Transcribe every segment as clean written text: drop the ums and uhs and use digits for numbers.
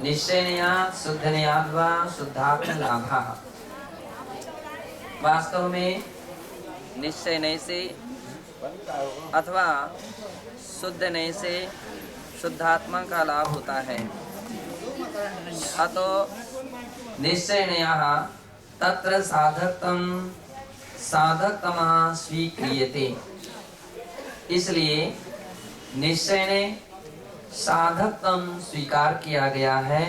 निश्चयनयात् शुद्धनयात् वा शुद्धात्म लाभः। वास्तव में निश्चय नहीं से अथवा शुद्ध नहीं से शुद्धात्मा का लाभ होता है। अतो निश्चयनयः तत्र साधकतमः स्वीक्रियते। इसलिए निश्चय ने साधकतम स्वीकार किया गया है,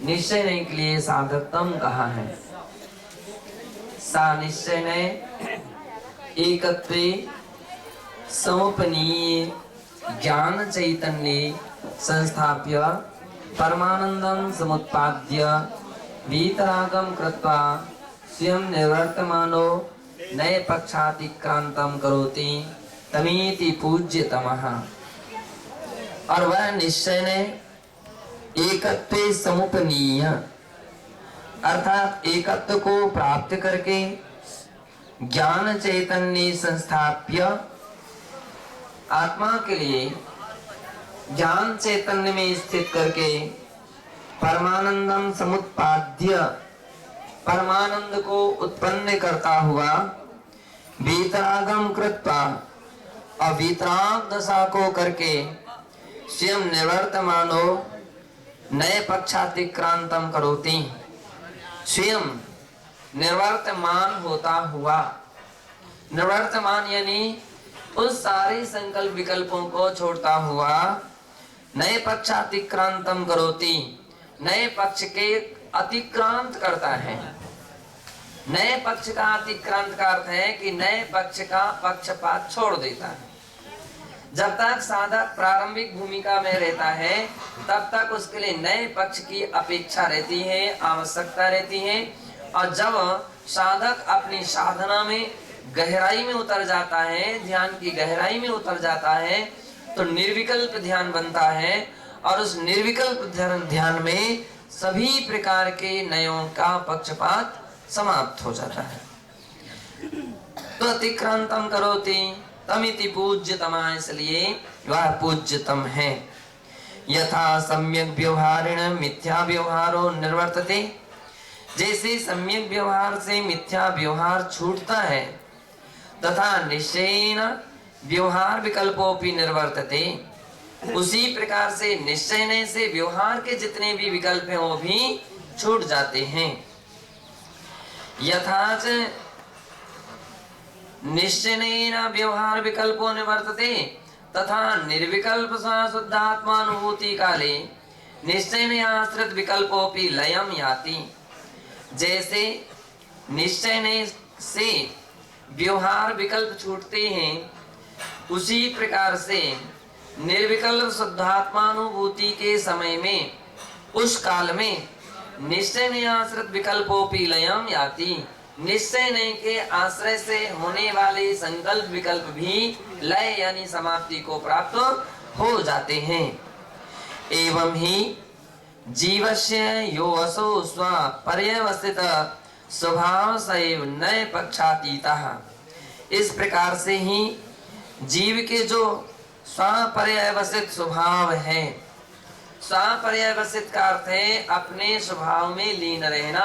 निश्चय के लिए साधकतम कहा है। सा निश्चय ने एकत्वे समुपनीय ज्ञान चैतन्य संस्थाप्य परमानंदं समुत्पाद्य वीतरागं कृत्वा स्वयं निवर्तमानो नए पक्षातिक्रांतं करोति तमेति पूज्यतमः। और वह निश्चय ने एकत्वे समुपनीय अर्थात एकत्व को प्राप्त करके ज्ञान चैतन्य संस्थाप्य आत्मा के लिए ज्ञान चैतन्य में स्थित करके परमानंदम समुत्पाद्य परमानंद को उत्पन्न करता हुआ वीतरागम कृत्वा और वीतराग दशा को करके स्वयं निवर्तमानो नए पक्षातिक्रांतम करोति स्वयं निवर्तमान होता हुआ। निवर्तमान यानी उस सारे संकल्प विकल्पों को छोड़ता हुआ नए पक्षातिक्रांतम करोति नए पक्ष के अतिक्रांत करता है। नए पक्ष का अतिक्रांत का अर्थ है कि नए पक्ष का पक्षपात छोड़ देता है। जब तक साधक प्रारंभिक भूमिका में रहता है तब तक उसके लिए नए पक्ष की अपेक्षा रहती है, आवश्यकता रहती है। और जब साधक अपनी साधना में गहराई में उतर जाता है, ध्यान की गहराई में उतर जाता है, तो निर्विकल्प ध्यान बनता है और उस निर्विकल्प ध्यान में सभी प्रकार के नयों का पक्षपात समाप्त हो जाता है। तो अतिक्रांतम करोति तमिति पूज्यतम, इसलिए वह पूज्यतम है। यथा सम्यक व्यवहारेण मिथ्या व्यवहारो निर्वर्तते, जैसे सम्यक व्यवहार से मिथ्या व्यवहार छूटता है तथा निश्चयेन व्यवहार विकल्पोपि निर्वर्तते, उसी प्रकार से निश्चय से व्यवहार के जितने भी विकल्प हैं वो भी छूट जाते हैं। यथाच निश्चयेन व्यवहार विकल्पो निवर्तते तथा निर्विकल्प शुद्धात्मानुभूति काले निश्चय आश्रित विकल्पोपि लयम याति। जैसे निश्चय से व्यवहार विकल्प छूटते हैं, उसी प्रकार से निर्विकल्प शुद्धात्मानुभूति के समय में उस काल में निश्चय आश्रित विकल्पोपि लयम याति। निश्चय के आश्रय से होने वाले संकल्प विकल्प भी लय यानी समाप्ति को प्राप्त हो जाते हैं। एवं ही जीवस्य यो असो स्व पर्यवस्थित स्वभाव सैव नए पक्षातीतः, इस प्रकार से ही जीव के जो स्वपर्यवस्थित स्वभाव है, स्वपर्यवस्थित का अर्थ है अपने स्वभाव में लीन रहना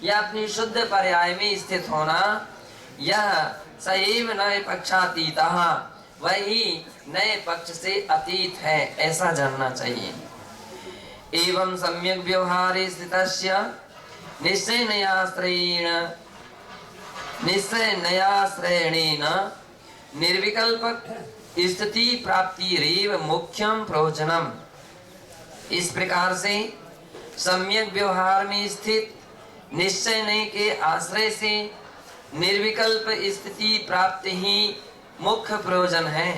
या अपनी शुद्ध पर्याय में स्थित होना, यह सैव नए पक्षातीतः, वही नए पक्ष से अतीत है, ऐसा जानना चाहिए। एवं सम्यक व्यवहारे स्थितस्य निश्चयनयाश्रयणेन निर्विकल्प स्थिति प्राप्तिरेव मुख्यम प्रयोजनम। इस प्रकार से सम्यक व्यवहार में स्थित निश्चय के आश्रय से निर्विकल्प स्थिति प्राप्ति ही मुख्य प्रयोजन है।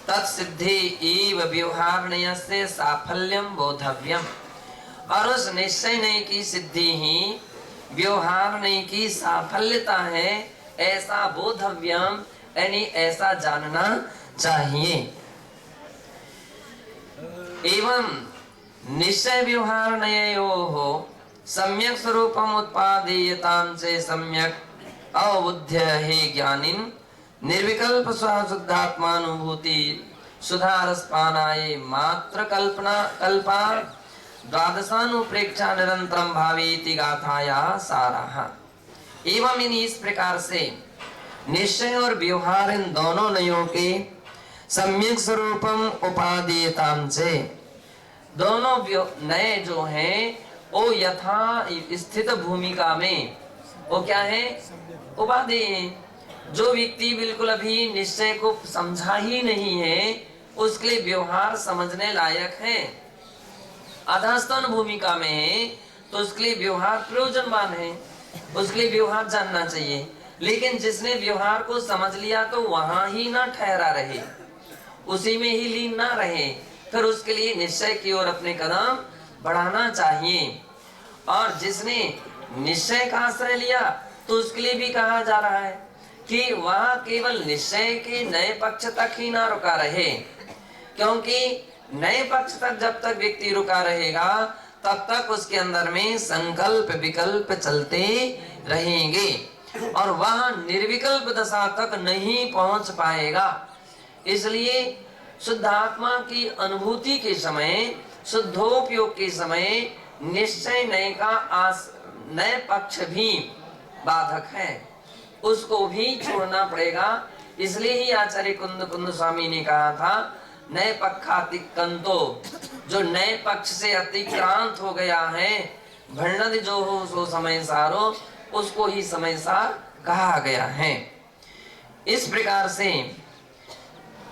तत्सिद्धे एव व्यवहारणस्य साफल्यम बोधव्यम, और उस निश्चय की सिद्धि ही व्यवहारणय की साफल्यता है, ऐसा बोधव्यम यानी ऐसा जानना चाहिए। एवं निश्चय व्यवहारणयोः सम्यक स्वरूपम उत्पादेयतां से सम्यक अवबुद्ध्य हे ज्ञानिन निर्विकल्प स्वशुद्धात्मानुभूति सुधारस्पानाय मात्र कल्पा द्वादशानुप्रेक्षा निरंतरम भावेति गाथाया सारः। एवं इस प्रकार से निश्चय और व्यवहार इन दोनों नयों के सम्यक स्वरूपम उपादेयताम से, दोनों नए जो हैं वो यथा स्थित भूमिका में वो क्या है, उपादेय हैं। जो व्यक्ति बिल्कुल अभी निश्चय को समझा ही नहीं है उसके लिए व्यवहार समझने लायक है। अधस्तन भूमिका में है तो उसके लिए व्यवहार प्रयोजनवान है, उसके लिए व्यवहार जानना चाहिए। लेकिन जिसने व्यवहार को समझ लिया तो वहां ही ना ठहरा रहे, उसी में ही लीन ना रहे, फिर उसके लिए निश्चय की ओर अपने कदम बढ़ाना चाहिए। और जिसने निश्चय का आश्रय लिया तो उसके लिए भी कहा जा रहा है कि वह केवल निश्चय के नए पक्ष तक ही ना रुका रहे, क्योंकि नए पक्ष तक जब तक व्यक्ति रुका रहेगा तब तक उसके अंदर में संकल्प विकल्प चलते रहेंगे और वह निर्विकल्प दशा तक नहीं पहुंच पाएगा। इसलिए शुद्धात्मा की अनुभूति के समय, शुद्धोपयोग के समय निश्चय नए पक्ष भी बाधक है, उसको भी छोड़ना पड़ेगा। इसलिए ही आचार्य कुंद स्वामी ने कहा था नए पक्षातिक्रांतो, जो नए पक्ष से अतिक्रांत हो गया है, भंडद जो हो सो समय सारो, उसको ही समय सार कहा गया है। इस प्रकार से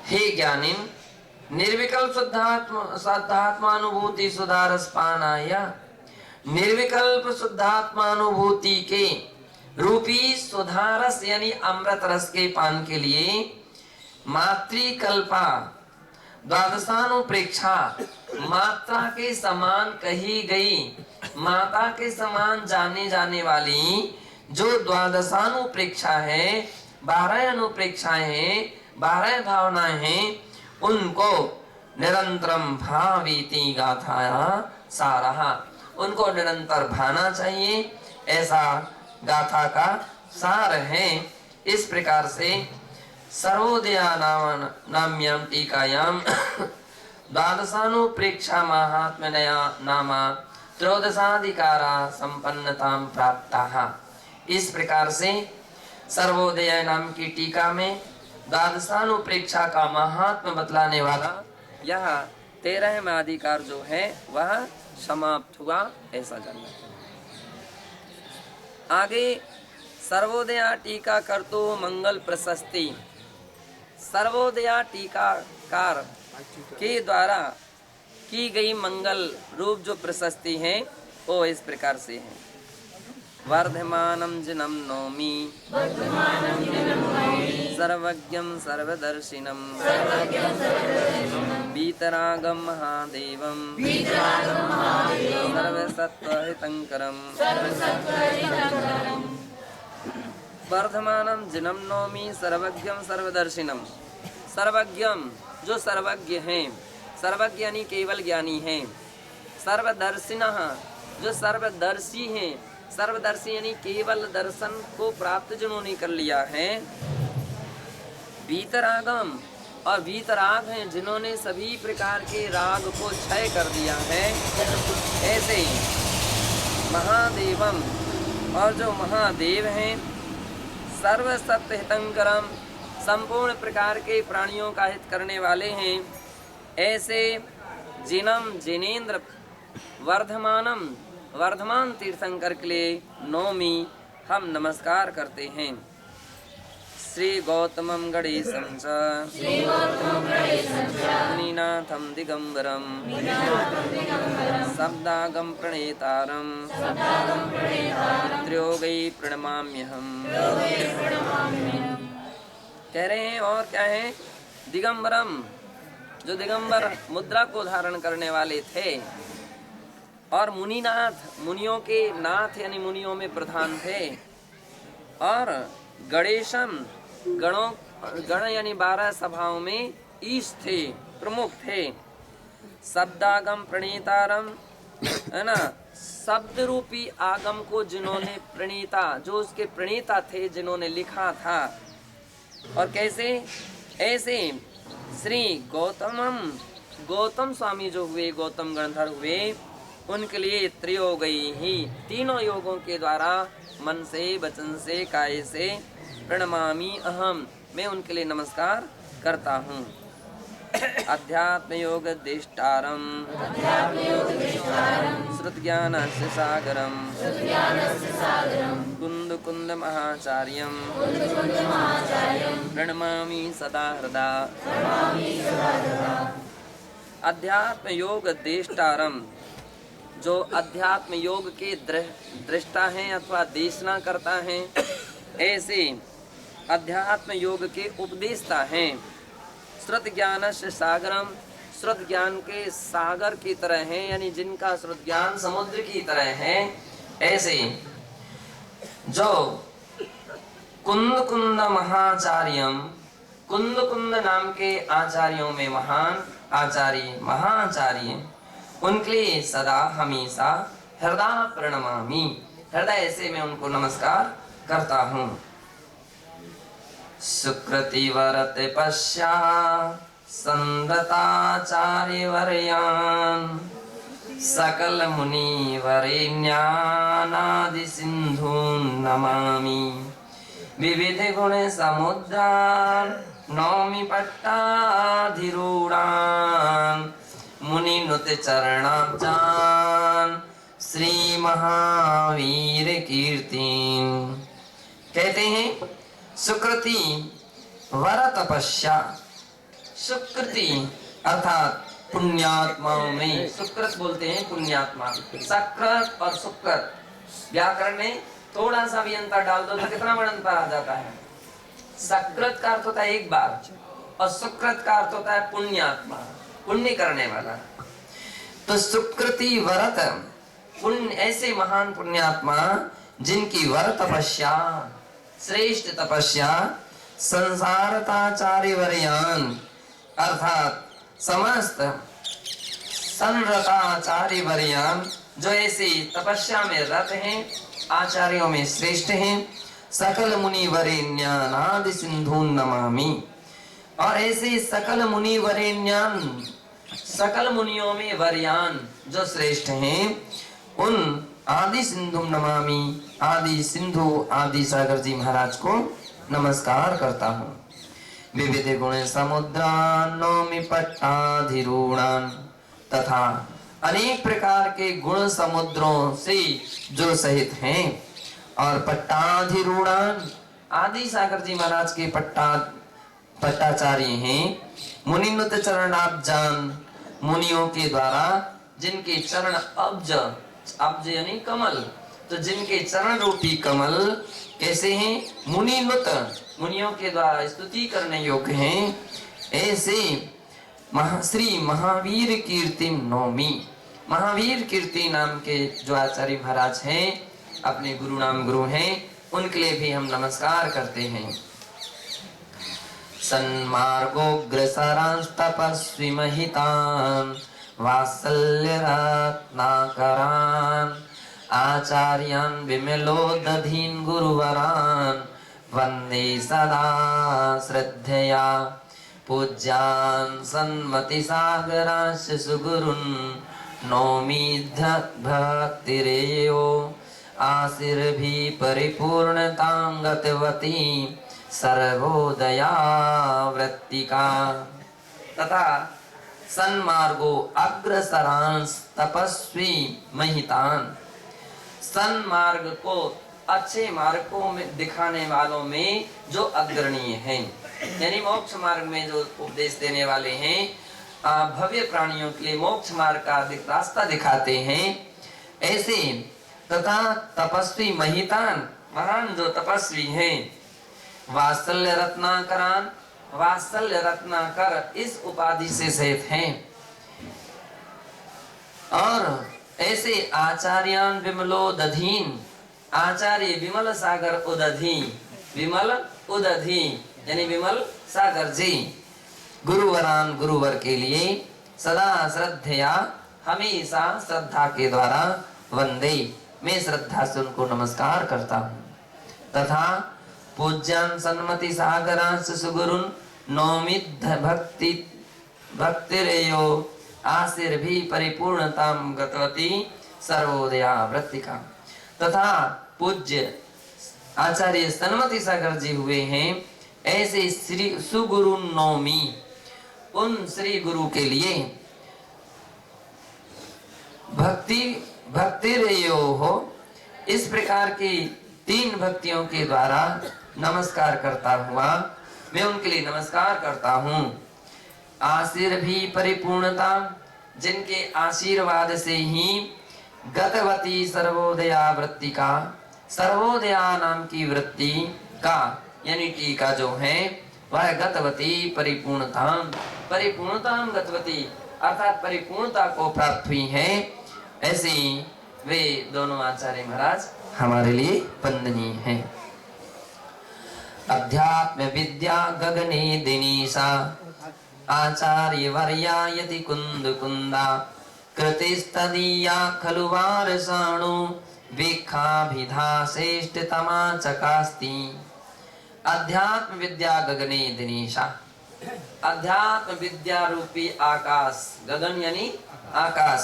हे ज्ञानी, निर्विकल्प शुद्धात्मानुभूति सुधारस्पानाय, निर्विकल्प शुद्धात्मानुभूति के रूपी सुधारस यानी अमृत रस के पान के लिए मातृकल्पा द्वादशानुप्रेक्षा, मात्रा के समान कही गई, माता के समान जाने जाने वाली जो द्वादशानुप्रेक्षा है, 12 अनुप्रेक्षाएं हैं, 12 भावनाएं हैं, उनको निरंतरम भावीति गाथाया सारहा, उनको निरंतर भाना चाहिए, ऐसा गाथा का सार है। इस प्रकार से सर्वोदया नाम्याम टीकायाम द्वादशानुप्रेक्षा महात्म्यनया नामा त्रयोदशाधिकारा संपन्नताम प्राप्ताः। इस प्रकार से सर्वोदय नाम की टीका में द्वादशानुप्रेक्षा का महात्म्य बतलाने वाला यह 13वां अधिकार जो है वह समाप्त हुआ, ऐसा जानना है। आगे सर्वोदया टीका कर तो मंगल प्रशस्ति, सर्वोदया टीकाकार के द्वारा की गई मंगल रूप जो प्रशस्ति है वो इस प्रकार से है। वर्धमानं जिनं नौमि सर्वज्ञं सर्वदर्शिनं वीतरागं महादेवं सर्वसत्त्वहितंकरं वर्धमानं जिनं नौमि सर्वज्ञं सर्वदर्शिनं। सर्वज्ञम जो सर्वज्ञ हैं, सर्वज्ञ यानी केवल ज्ञानी हैं। सर्वदर्शिनः जो सर्वदर्शी हैं, सर्वदर्शी यानी केवल दर्शन को प्राप्त जिन्होंने कर लिया है। वीतरागम और वीतराग हैं जिन्होंने सभी प्रकार के राग को क्षय कर दिया है। ऐसे ही महादेवम और जो महादेव हैं, सर्व सत्य हितंकरम संपूर्ण प्रकार के प्राणियों का हित करने वाले हैं। ऐसे जिनम जिनेन्द्र वर्धमानम वर्धमान तीर्थंकर के लिए नौमी हम नमस्कार करते हैं। श्री गौतमं गणेशं च मुनिनाथं दिगंबरं शब्दागम प्रणेतारं त्र्योगै प्रणमाम्यहम्। कह रहे हैं और क्या है, दिगंबरम जो दिगंबर मुद्रा को धारण करने वाले थे, और मुनिनाथ मुनियों के नाथ यानी मुनियों में प्रधान थे, और गणेशम गण यानी 12 सभाओं में ईश थे, प्रमुख थे। शब्दागम प्रणीतारम है ना, शब्द रूपी आगम को जिन्होंने प्रणीता, जो उसके प्रणीता थे, जिन्होंने लिखा था। और कैसे, ऐसे श्री गौतम स्वामी जो हुए, गौतम गणधर हुए, उनके लिए त्रियोगई ही तीनों योगों के द्वारा मन से, वचन से, काय से प्रणमामि अहम, मैं उनके लिए नमस्कार करता हूँ। अध्यात्म योग दिष्टारम श्रुत ज्ञानस्य सागरम कुंद कुंद महाचार्यम प्रणमामि सदा हृदा। अध्यात्म योग दिष्टारम, जो अध्यात्म योग के दृष्टा हैं अथवा देशना करता हैं, ऐसे अध्यात्म योग के उपदेशता हैं। श्रुत ज्ञानस्य सागरम, श्रुत ज्ञान के सागर की तरह हैं, यानी जिनका श्रुत ज्ञान समुद्र की तरह है, ऐसे जो कुंद कुंद महाचार्यम, कुंद कुंद नाम के आचार्यों में महान आचार्य, महाआचार्य, उनके लिए सदा हमेशा हृदय प्रणमामि, हृदय से मैं उनको नमस्कार करता हूँ। सुकृति वरत पश्या संदताचार्य वर्यान सकल मुनि वरेण्यानादि सिंधून् नमामि। विविध गुण समुद्रान् नौमि पट्टाधिरूढान् मुनिनुत चरणाब्जान् श्री महावीर कीर्तिं। कहते हैं सुकृति वर तपस्या, सुकृति अर्थात पुण्यात्माओं में, सुकृत बोलते हैं पुण्यात्मा, सकृत और सुकृत, व्याकरण में थोड़ा सा भी अंतर डाल दो तो कितना बड़ा अंतर आ जाता है। सकृत का अर्थ होता है एक बार और सुकृत का अर्थ होता है पुण्यात्मा, पुण्य करने वाला। तो सुकृति वरत, पुण्य, ऐसे महान पुण्यात्मा जिनकी वर तपस्या, श्रेष्ठ तपस्या, संसारताचार्य वर्यान अर्थात समस्त संरताचार्य वर्यान, जो ऐसे तपस्या में रत हैं, आचार्यों में श्रेष्ठ हैं, सकल मुनि वरेण्यान आदि सिंधून् नमामि। और ऐसे सकल मुनि वरेण्यान, सकल मुनियों में वर्यान जो श्रेष्ठ हैं, उन आदि सिंधु नमामि, आदि सिंधु आदि सागर जी महाराज को नमस्कार करता हूँ। विविध गुण समुद्रान् नौमि पट्टाधिरूढान्, तथा अनेक प्रकार के गुण समुद्रों से जो सहित हैं, और पट्टाधिरूढान्, आदि सागर जी महाराज के पट्टाचार्य हैं। मुनिनुत चरणाब्जान्, मुनियों के द्वारा जिनके चरण अब्ज, अब्ज यानी कमल, तो जिनके चरण रूपी कमल कैसे हैं, मुनिनुत, मुनियों के द्वारा स्तुति करने योग्य हैं, ऐसे श्री महावीर कीर्तिम नौमि। महावीर कीर्ति नाम के जो आचार्य महाराज हैं, अपने गुरु नाम गुरु हैं, उनके लिए भी हम नमस्कार करते हैं। सन्मार्गोग्रसरांस्तपस्वी महितान् वात्सल्य रत्नाकरान् आचार्यान् विमलोदधीन् गुरुवरान् वन्दे सदा श्रद्धया। पूज्यान् सन्मतिसागरांश्च सुगुरून् नौमि भक्तिरेयो आशीर्भिः परिपूर्णतां गतवती सर्वोदया वृत्तिका। तथा सन्मार्गो अग्रसरांस तपस्वी महितान, सन्मार्ग को, अच्छे मार्गों में दिखाने वालों में जो अग्रणीय हैं, यानी मोक्ष मार्ग में जो उपदेश देने वाले हैं, भव्य प्राणियों के लिए मोक्ष मार्ग का रास्ता दिखाते हैं, ऐसे तथा तपस्वी महितान, महान जो तपस्वी हैं, वात्सल्य रत्नाकरान, वात्सल्य रत्नाकर इस उपाधि से सहित हैं, और ऐसे आचार्यान विमलोदधीन, आचार्य विमल सागर उदधी, विमल उदधी यानी विमल सागर जी, गुरुवरान गुरुवर के लिए सदा श्रद्धया, हमेशा श्रद्धा के द्वारा, वंदे मैं श्रद्धा से उनको नमस्कार करता हूँ। तथा पूज्यान् सन्मति सागरांश सुगुरुन् नौमि भक्तिरेयो आशीर भी परिपूर्णताम गतवती सर्वोदया वृत्तिका। तथा पूज्य आचार्य सन्मति सागर जी हुए हैं ऐसे श्री सुगुरु नौमी, उन श्री गुरु के लिए भक्ति रेयो हो, इस प्रकार की 3 भक्तियों के द्वारा नमस्कार करता हुआ मैं उनके लिए नमस्कार करता हूँ। आशीर भी परिपूर्णता, जिनके आशीर्वाद से ही गतवती सर्वोदया वृत्ति का, सर्वोदया नाम की वृत्ति का यानी टीका जो है वह गतवती परिपूर्णता गतवती अर्थात परिपूर्णता को प्राप्त हुई है। ऐसे वे दोनों आचार्य महाराज हमारे लिए वंदनीय हैं। अध्यात्म विद्या गगने दिनीशा आचार्य वर्या यति कुंद कुंदा कृतिस्तदीया खलु वारसाणु वीक्षाभिधा श्रेष्ठतमा चकास्ति। अध्यात्म विद्या गगने दिनीशा, अध्यात्म विद्या रूपी आकाश, गगन यानी आकाश,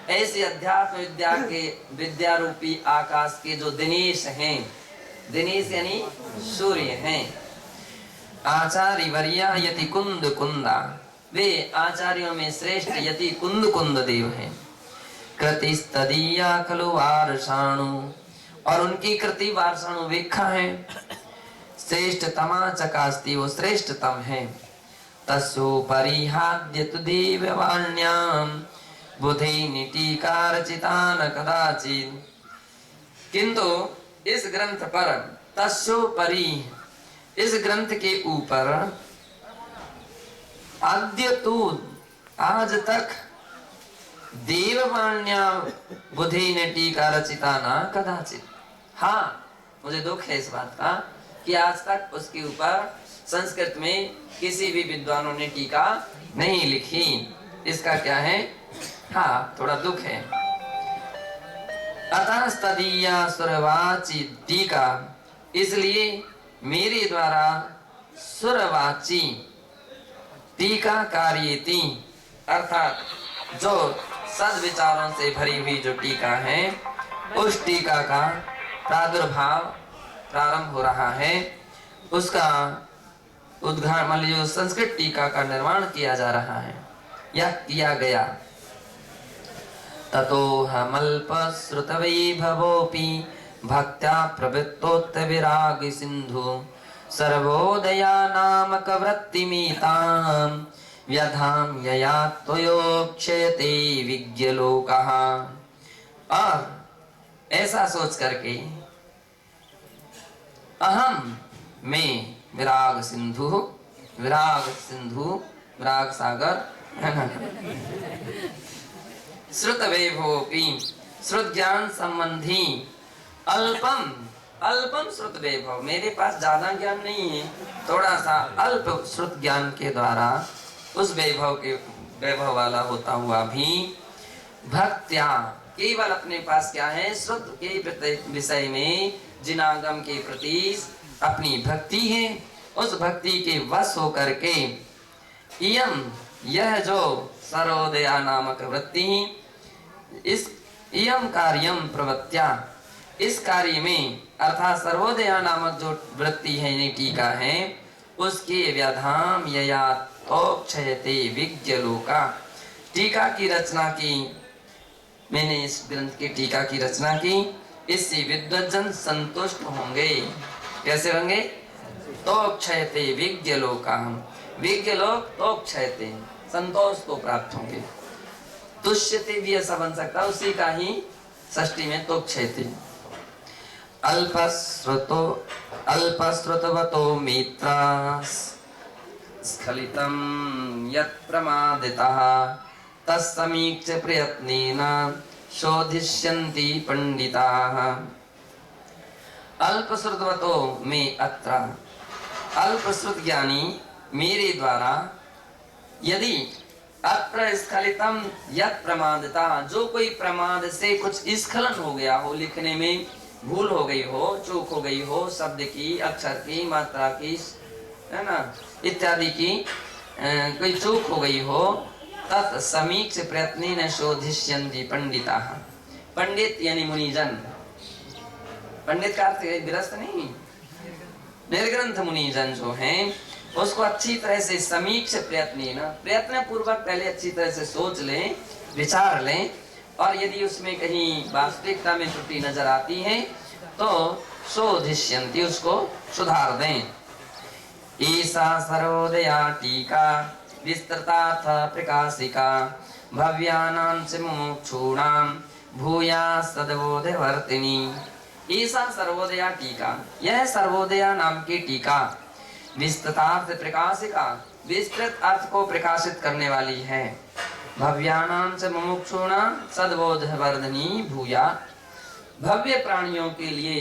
ऐसे अध्यात्म विद्या के विद्या रूपी आकाश के जो दिनेश हैं, दिनेश यानी सूर्य हैं, आचार्य वर्या यति कुंद कुंदा, वे आचार्यों में श्रेष्ठ यति कुंद कुंद देव हैं। कृतिस्तदीया खलु वारसाणु, और उनकी कृति वारसाणु वीक्षा है। श्रेष्ठतमा चकास्ति, वो श्रेष्ठतम है। तस्सु परिहाद्य तु देववाण्याम बुधे निटीकारचिता न कदाचित्। किंतु इस ग्रंथ पर तस्सु परि, इस ग्रंथ के ऊपर आद्य तु आज तक देववाण्या बुधे ने टीका रचिता ना कदाचित। हाँ, मुझे दुख है इस बात का कि आज तक उसके ऊपर संस्कृत में किसी भी विद्वानों ने टीका नहीं लिखी। इसका क्या है? हाँ, थोड़ा दुख है। अतः तदीया सुरवाची टीका, इसलिए मेरे द्वारा सुरवाची टीका कार्यति, अर्थात जो सद्विचारों से भरी हुई जो टीका है, उस टीका का प्रादुर्भाव प्रारंभ हो रहा है। उसका उद्घाटन, जो संस्कृत टीका का निर्माण किया जा रहा है या किया गया। ततो हमल्प श्रुतवैभवोऽपि भक्त्या प्रवृत्तोत्त विराग सिंधु सर्वोदया नामक वृत्तिमीतां व्यधाम यया त्वयोक्षयते विज्ञलोकः। और ऐसा सोच करके अहम में विराग सिंधु, विराग सिंधु, विराग सागर, श्रुत वैभवोऽपि, श्रुत ज्ञान संबंधी, अल्पम अल्पम श्रुत वैभव, मेरे पास ज्यादा ज्ञान नहीं है, थोड़ा सा अल्प श्रुत ज्ञान के द्वारा उस वैभव वाला होता हुआ भी भक्त्या, केवल अपने पास क्या है, श्रुत के विषय में जिनागम के प्रति अपनी भक्ति है, उस भक्ति के वश होकर के इयम, यह जो सर्वोदया नामक वृत्ति, इस इयम कार्यम प्रवत्या, इस कार्य में अर्थात सर्वोदया नामक जो वृत्ति है, ये टीका है, उसके व्याधाम यया तोक्षयते विज्ञलोका, टीका की रचना की, मैंने इस ग्रंथ की टीका की रचना की, इससे विद्वज्जन संतुष्ट होंगे। कैसे होंगे? तोक्षयते विज्ञलोका, विज्ञलोक तोक्षयते, संतोष को प्राप्त होंगे। तुष्यते भी ऐसा बन सकता, उसी का ही षष्ठी में तोक्षयते। अल्पश्रुतवतो मित्रा स्खलितं यत् प्रमादितः तत्समीक्ष्य प्रयत्नेन शोधिष्यन्ति पंडिताः। अल्पश्रुतवतो में अत्र, अल्पश्रुत ज्ञानी मेरे द्वारा यदि अत्र स्खलितम यत् प्रमादता, जो कोई प्रमाद से कुछ स्खलन हो गया हो, लिखने में भूल हो गई हो, चूक हो गई हो, शब्द की, अक्षर की, मात्रा की, है ना, इत्यादि की कोई चूक हो गई हो, तत् समीक्ष प्रयत्नेन शोधिष्यन्ति पंडिताः। पंडित यानी मुनिजन, पंडित का अर्थ गृहस्थ नहीं, निर्ग्रंथ मुनिजन जो हैं उसको अच्छी तरह से समीक्ष प्रयत्न पूर्वक पहले अच्छी तरह से सोच लें, विचार लें, और यदि उसमें कहीं वास्तविकता में त्रुटि नजर आती है तो शोधिष्यन्ति, उसको सुधार दें। ईसा सर्वोदया टीका विस्तृतार्थ प्रकाशिका भव्यानां च मुमुक्षूणां भूया सद्बोधवर्तिनी। ईसा सर्वोदया टीका, यह सर्वोदया नाम की टीका विस्तृतार्थ प्रकाशिका, विस्तृत अर्थ को प्रकाशित करने वाली है। भव्यानां च मुमुक्षूणां सद्बोधवर्धिनी भूया, भव्य प्राणियों के लिए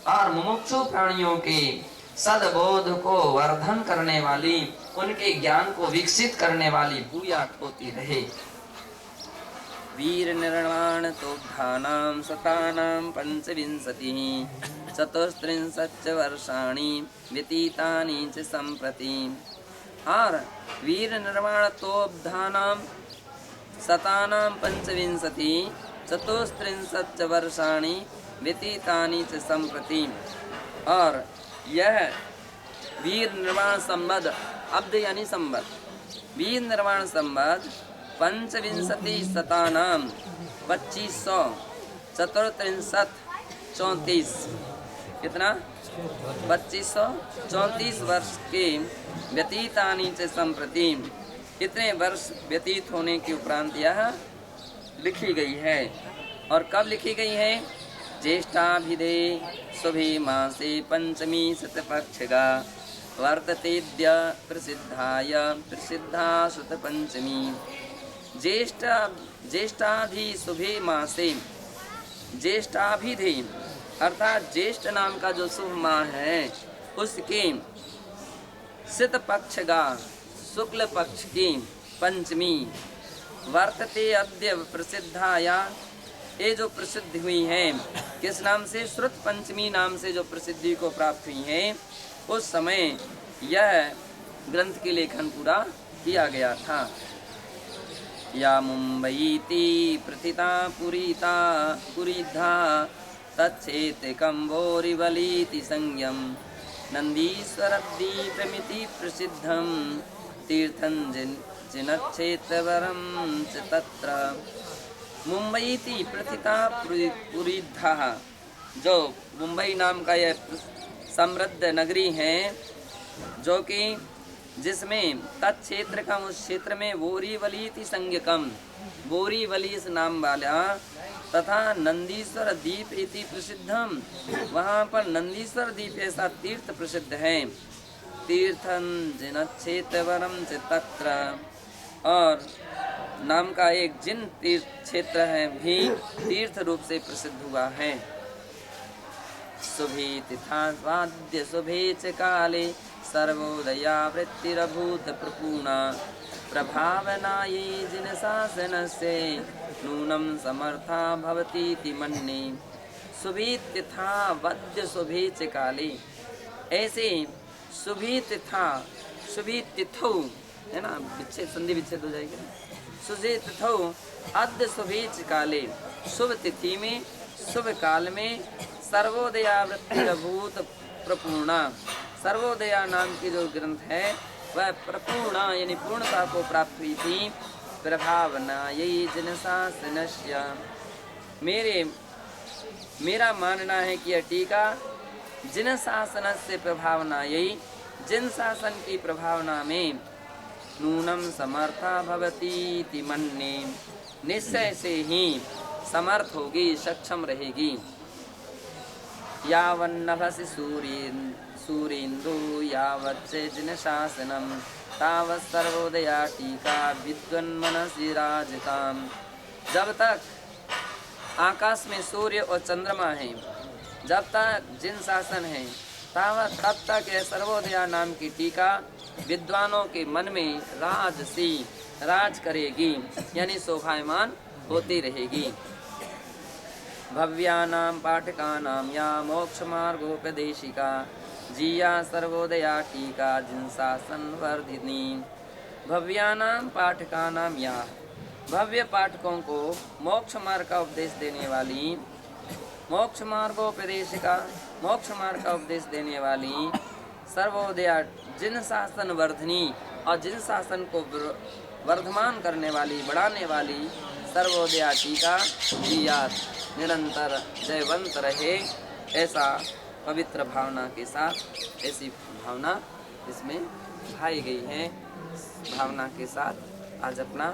और मुमुक्षु प्राणियों के सद्बोध को वर्धन करने वाली, उनके ज्ञान को विकसित करने वाली भूयात होती रहे। वीर निर्माण तोद्धानां सतानां पंचविंशतिः चतुस्त्रिंशच्च वर्षाणि व्यतीतानि च सम्प्रति। और वीर निर्माण तोद्धानां सतानां पंचविंशतिः चतुस्त्रिंशच्च वर्षाणि व्यतीतानि च सम्प्रति। और यह वीर निर्माण संबद्ध, अब्द यानी संबद्ध, वीर निर्माण संबद्ध पंचविंशति शतानां 2500 चतुर्त्रिंशत् 34, कितना 2534 वर्ष के व्यतीतानि च सम्प्रति, कितने वर्ष व्यतीत होने के उपरांत यह लिखी गई है। और कब लिखी गई है? ज्येष्ठाभिधे शुभे मासे पंचमी शतपक्षगा वर्ततेद्य प्रसिद्धाय प्रसिद्धा सुत पंचमी। ज्येष्ठाधि शुभे मासे, ज्येष्ठाभिधे अर्थात ज्येष्ठ नाम का जो शुभ माह है उसके शत पक्षगा शुक्ल पक्ष की पंचमी वर्तते अद्य प्रसिद्धाया, ये जो प्रसिद्ध हुई है किस नाम से? श्रुत पंचमी नाम से जो प्रसिद्धि को प्राप्त हुई है, उस समय यह ग्रंथ के लेखन पूरा किया गया था। या मुंबईति प्रथिता पुरीता पुरीधा तच्छेते कंबोरिवलीति संज्ञम नंदीश्वरद्वीपमिति प्रसिद्धम तीर्थं जिनच्छेतवरं च तत्र। मुंबईति प्रथिता पुरीधा, जो मुंबई नाम का यह समृद्ध नगरी है, जो कि जिसमें तत्क्षेत्र का उस क्षेत्र में बोरीवलीति संज्ञकम, बोरीवली इस नाम वाला तथा नंदीश्वर द्वीप इति प्रसिद्धम, वहाँ पर नंदीश्वर द्वीप ऐसा तीर्थ प्रसिद्ध है। तीर्थं जिनच्छेतवरं च तत्र, और नाम का एक जिन तीर्थ क्षेत्र है भी तीर्थ रूप से प्रसिद्ध हुआ है। शुभे तिथावाद्य शुभे च काले सर्वोदया वृत्तिरभूत प्रपूर्णा प्रभावनायै जिन शासनस्य नूनं समर्था भवतीति मन्ये। शुभे तिथावाद्य शुभे च काले, ऐसे शुभे तिथा, शुभे तिथौ है ना, विच्छेद संधि विच्छेद हो जाएगी। शुभे तिथौ अद्य शुभे च काले, शुभ तिथि में शुभ काल में सर्वोदया वृत्तिरभूत प्रपूर्णा, सर्वोदया नाम की जो ग्रंथ है वह प्रपूर्णा यानी पूर्णता को प्राप्त हुई थी। प्रभावना यही जनशासनस्य, मेरा मानना है कि यह टीका जिन शासन से प्रभावना यही, जिन शासन की प्रभावना में नूनम समर्था भवती मन्ये, निश्चय से ही समर्थ होगी, सक्षम रहेगी। यावन्नभसि सूरेन्द्रो यावच्च जिन शासनम तावत् सर्वोदया टीका विद्वन्मनसि राजताम। जब तक आकाश में सूर्य और चंद्रमा है, जब तक जिन शासन है, तावत् तब तक यह सर्वोदया नाम की टीका विद्वानों के मन में राजसी राज करेगी, यानी शोभायमान होती रहेगी। भव्यानां पाठकानां या मोक्ष मार्गोपदेशिका जिया सर्वोदया टीका जिन शासन वर्धिनी। भव्यानाम पाठकानाम या, भव्य पाठकों को मोक्ष मार्ग का उपदेश देने वाली, मोक्ष मार्गोपदेशिका, मोक्ष मार्ग का उपदेश देने वाली, सर्वोदया जिन शासन वर्धनी और जिन शासन को वर्धमान करने वाली, बढ़ाने वाली, सर्वोदया टीका जियात निरंतर जयवंत रहे, ऐसा पवित्र भावना के साथ, ऐसी भावना इसमें भाई गई है। भावना के साथ आज अपना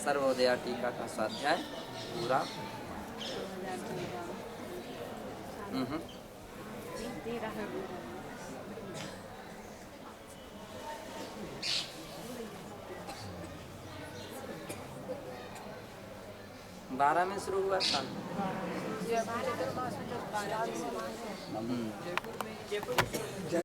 सर्वोदया टीका का स्वाध्याय पूरा। 12 में शुरू हुआ था।